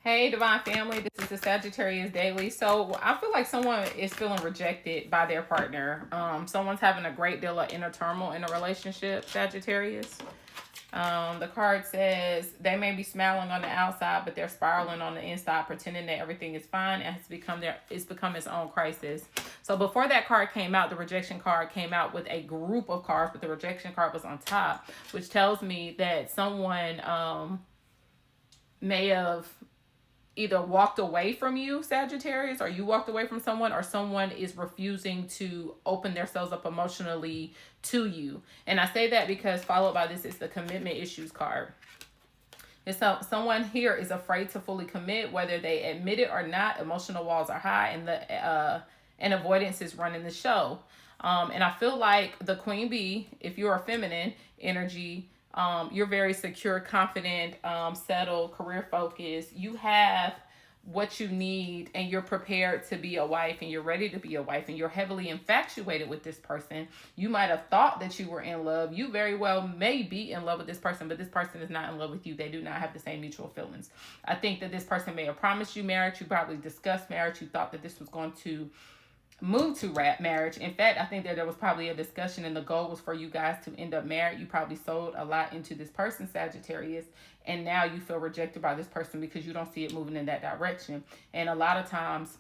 Hey, Divine Family, this is the Sagittarius Daily. So I feel like someone is feeling rejected by their partner. Someone's having a great deal of inner turmoil in a relationship, Sagittarius. The card says they may be smiling on the outside, but they're spiraling on the inside, pretending that everything is fine, and it's become its own crisis. So before that card came out, the rejection card came out with a group of cards, but the rejection card was on top, which tells me that someone may have either walked away from you, Sagittarius, or you walked away from someone, or someone is refusing to open themselves up emotionally to you. And I say that because followed by this is the commitment issues card. And so someone here is afraid to fully commit, whether they admit it or not. Emotional walls are high, and avoidance is running the show. And I feel like the queen bee, if you're a feminine energy, you're very secure, confident, settled, career focused. You have what you need, and you're prepared to be a wife, and you're ready to be a wife, and you're heavily infatuated with this person. You might have thought that you were in love. You very well may be in love with this person, but this person is not in love with you. They do not have the same mutual feelings. I think that this person may have promised you marriage. You probably discussed marriage. You thought that this was going to move to marriage. In fact, I think that there was probably a discussion, and the goal was for you guys to end up married. You probably sold a lot into this person, Sagittarius, and now you feel rejected by this person because you don't see it moving in that direction. And a lot of times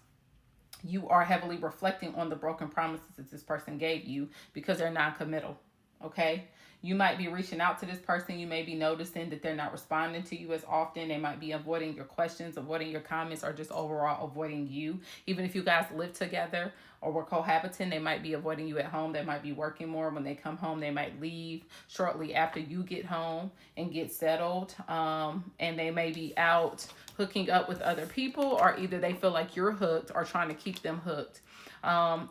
you are heavily reflecting on the broken promises that this person gave you because they're non-committal. Okay, you might be reaching out to this person. You may be noticing that they're not responding to you as often. They might be avoiding your questions, avoiding your comments, or just overall avoiding you. Even if you guys live together or were cohabiting, they might be avoiding you at home. They might be working more. When they come home, they might leave shortly after you get home and get settled. And they may be out hooking up with other people, or either they feel like you're hooked or trying to keep them hooked.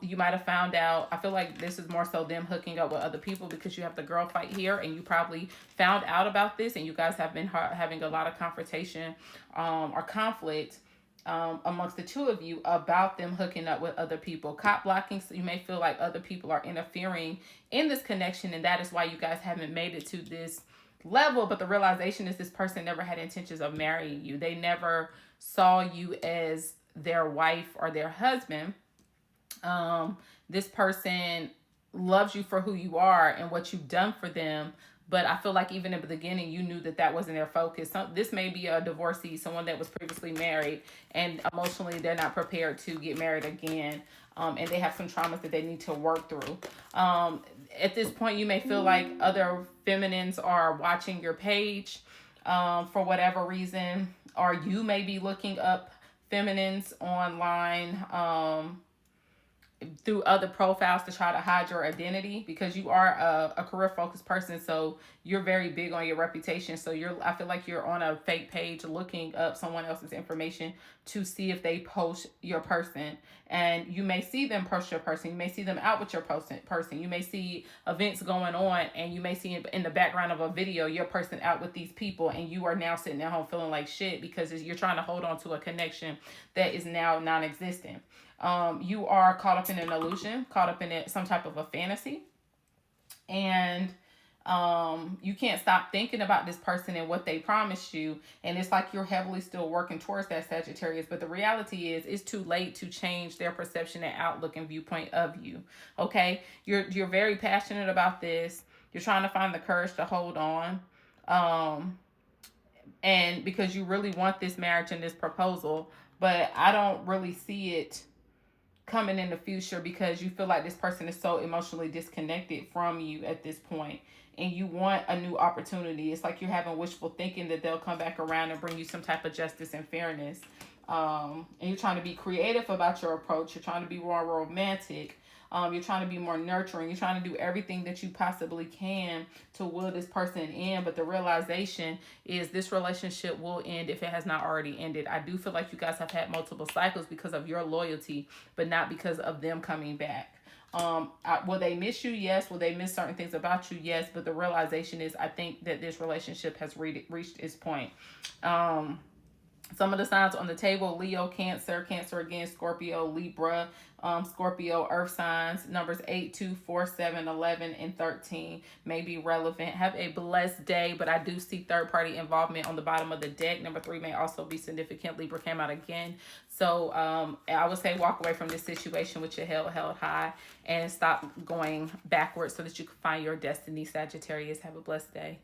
You might have found out, I feel like this is more so them hooking up with other people because you have the girl fight here, and you probably found out about this, and you guys have been having a lot of confrontation or conflict amongst the two of you about them hooking up with other people. Cop blocking, so you may feel like other people are interfering in this connection, and that is why you guys haven't made it to this level. But the realization is this person never had intentions of marrying you. They never saw you as their wife or their husband. This person loves you for who you are and what you've done for them. But I feel like even in the beginning, you knew that that wasn't their focus. This may be a divorcee, someone that was previously married, and emotionally they're not prepared to get married again. And they have some traumas that they need to work through. At this point, you may feel like other feminines are watching your page for whatever reason, or you may be looking up feminines online through other profiles to try to hide your identity, because you are a career focused person. So you're very big on your reputation. So I feel like you're on a fake page looking up someone else's information to see if they post your person. And you may see them post your person. You may see them out with your person. You may see events going on, and you may see in the background of a video your person out with these people, and you are now sitting at home feeling like shit because you're trying to hold on to a connection that is now non-existent. You are caught up in an illusion, caught up in some type of a fantasy. And you can't stop thinking about this person and what they promised you. And it's like you're heavily still working towards that, Sagittarius. But the reality is, it's too late to change their perception and outlook and viewpoint of you. Okay? You're very passionate about this. You're trying to find the courage to hold on. And because you really want this marriage and this proposal, but I don't really see it coming in the future because you feel like this person is so emotionally disconnected from you at this point, and you want a new opportunity. It's like you're having wishful thinking that they'll come back around and bring you some type of justice and fairness. And you're trying to be creative about your approach. You're trying to be more romantic. You're trying to be more nurturing. You're trying to do everything that you possibly can to will this person in. But the realization is this relationship will end if it has not already ended. I do feel like you guys have had multiple cycles because of your loyalty, but not because of them coming back. Will they miss you? Yes. Will they miss certain things about you? Yes. But the realization is, I think that this relationship has reached its point. Some of the signs on the table: Leo, Cancer, Cancer again, Scorpio, Libra, Scorpio, earth signs. Numbers 8, 2, 4, 7, 11, and 13 may be relevant. Have a blessed day, but I do see third party involvement on the bottom of the deck. Number 3 may also be significant. Libra came out again. So I would say walk away from this situation with your head held high and stop going backwards so that you can find your destiny, Sagittarius. Have a blessed day.